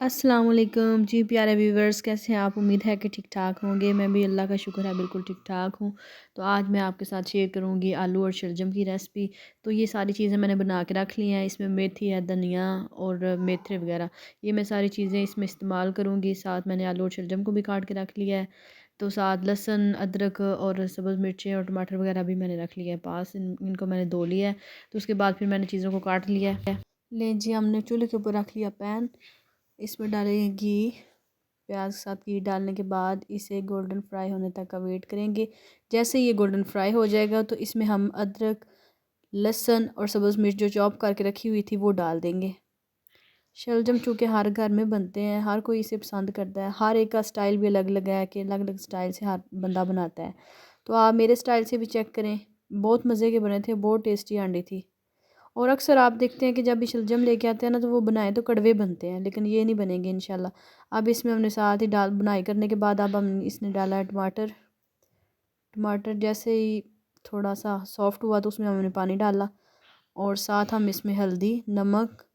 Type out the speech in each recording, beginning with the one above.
अस्सलाम वालेकुम जी प्यारे व्यूवर्स, कैसे हैं आप? उम्मीद है कि ठीक ठाक होंगे। मैं भी अल्लाह का शुक्र है बिल्कुल ठीक ठाक हूँ। तो आज मैं आपके साथ शेयर करूँगी आलू और शलजम की रेसिपी। तो ये सारी चीज़ें मैंने बना के रख ली हैं। इसमें मेथी है, धनिया और मेथरे वगैरह, ये मैं सारी चीज़ें इसमें इस्तेमाल करूँगी। साथ मैंने आलू और शलजम को भी काट के रख लिया है। तो साथ लहसुन, अदरक और सब्ज़ मिर्चें और टमाटर वगैरह भी मैंने रख लिया है पास। इनको मैंने धो लिया है। तो उसके बाद फिर मैंने चीज़ों को काट लिया है। ले जी, हमने चूल्हे के ऊपर रख लिया पैन। इसमें डालेंगे घी। प्याज के साथ घी डालने के बाद इसे गोल्डन फ्राई होने तक का वेट करेंगे। जैसे ये गोल्डन फ्राई हो जाएगा तो इसमें हम अदरक, लहसुन और सब्ज़ मिर्च जो चॉप करके रखी हुई थी वो डाल देंगे। शलजम चूँकि हर घर में बनते हैं, हर कोई इसे पसंद करता है। हर एक का स्टाइल भी अलग अलग है कि अलग अलग स्टाइल से हर बंदा बनाता है। तो आप मेरे स्टाइल से भी चेक करें। बहुत मज़े के बने थे, बहुत टेस्टी हांडी थी। और अक्सर आप देखते हैं कि जब भी शलजम लेके आते हैं ना तो वो बनाए तो कड़वे बनते हैं, लेकिन ये नहीं बनेंगे इंशाल्लाह। अब इसमें हमने साथ ही डाल बुनाई करने के बाद अब हम इसने डाला है टमाटर। टमाटर जैसे ही थोड़ा सा सॉफ्ट हुआ तो उसमें हमने पानी डाला और साथ हम इसमें हल्दी, नमक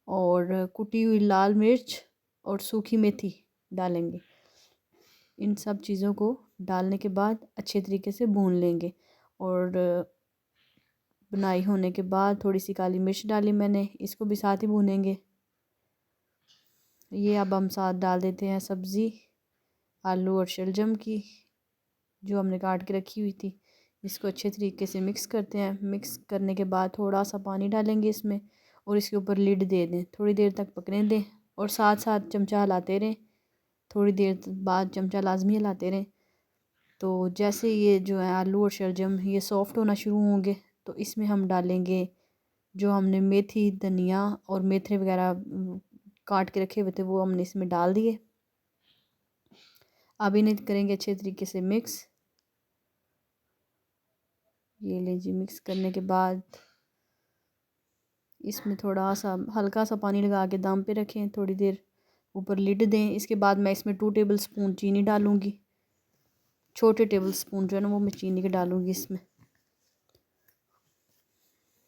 और कुटी हुई लाल मिर्च और सूखी मेथी डालेंगे। इन सब चीज़ों को डालने के बाद अच्छे तरीके से भून लेंगे। और बुनाई होने के बाद थोड़ी सी काली मिर्च डाली मैंने, इसको भी साथ ही भूनेंगे। ये अब हम साथ डाल देते हैं सब्ज़ी आलू और शलजम की जो हमने काट के रखी हुई थी। इसको अच्छे तरीके से मिक्स करते हैं। मिक्स करने के बाद थोड़ा सा पानी डालेंगे इसमें और इसके ऊपर लिड दे दें, थोड़ी देर तक पकने दें और साथ साथ चमचा हिलाते रहें। थोड़ी देर बाद चमचा लाजमी हिलाते रहें। तो जैसे ये जो है आलू और शलजम ये सॉफ़्ट होना शुरू होंगे तो इसमें हम डालेंगे जो हमने मेथी, धनिया और मेथरे वगैरह काट के रखे हुए थे वो हमने इसमें डाल दिए। अब इन्हें करेंगे अच्छे तरीके से मिक्स। ये ले जी, मिक्स करने के बाद इसमें थोड़ा सा हल्का सा पानी लगा के दम पे रखें, थोड़ी देर ऊपर लिड दें। इसके बाद मैं इसमें 2 टेबल स्पून चीनी डालूँगी। छोटे टेबल स्पून जो है ना वो मैं चीनी के डालूँगी इसमें।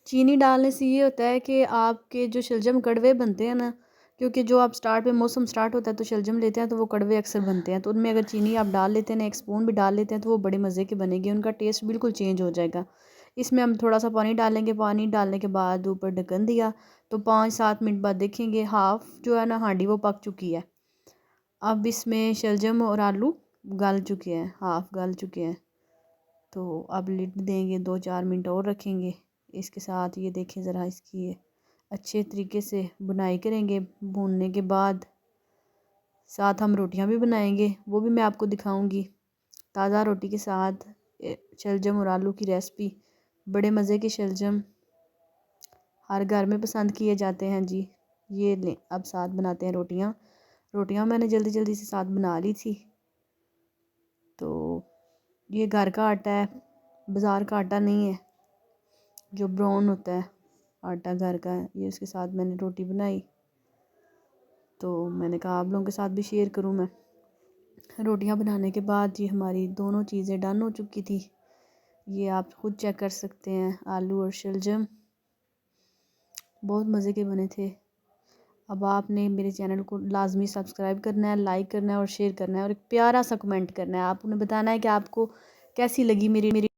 चीनी डालने से ये होता है कि आपके जो शलजम कड़वे बनते हैं ना, क्योंकि जो आप स्टार्ट पे मौसम स्टार्ट होता है तो शलजम लेते हैं तो वो कड़वे अक्सर बनते हैं। तो उनमें अगर चीनी आप डाल लेते हैं ना, 1 स्पून भी डाल लेते हैं तो वो बड़े मज़े के बनेंगे, उनका टेस्ट बिल्कुल चेंज हो जाएगा। इसमें हम थोड़ा सा पानी डालेंगे। पानी डालने के बाद ऊपर ढक्कन दिया तो 5-7 मिनट बाद देखेंगे हाफ़ जो है ना हांडी वो पक चुकी है। अब इसमें शलजम और आलू गल चुके हैं, हाफ़ गल चुके हैं। तो अब लिड देंगे, 2-4 मिनट और रखेंगे। इसके साथ ये देखें ज़रा, इसकी ये अच्छे तरीके से बुनाई करेंगे। भूनने के बाद साथ हम रोटियां भी बनाएंगे, वो भी मैं आपको दिखाऊंगी। ताज़ा रोटी के साथ शलजम और आलू की रेसिपी। बड़े मज़े के शलजम हर घर में पसंद किए जाते हैं जी। ये लें, अब साथ बनाते हैं रोटियां। रोटियां मैंने जल्दी जल्दी से साथ बना ली थी। तो ये घर का आटा है, बाज़ार का आटा नहीं है जो ब्राउन होता है, आटा घर का है। ये उसके साथ मैंने रोटी बनाई तो मैंने कहा आप लोगों के साथ भी शेयर करूं मैं। रोटियां बनाने के बाद जी हमारी दोनों चीज़ें डन हो चुकी थी। ये आप खुद चेक कर सकते हैं, आलू और शलजम बहुत मज़े के बने थे। अब आपने मेरे चैनल को लाजमी सब्सक्राइब करना है, लाइक करना है और शेयर करना है और एक प्यारा सा कमेंट करना है। आपने बताना है कि आपको कैसी लगी मेरी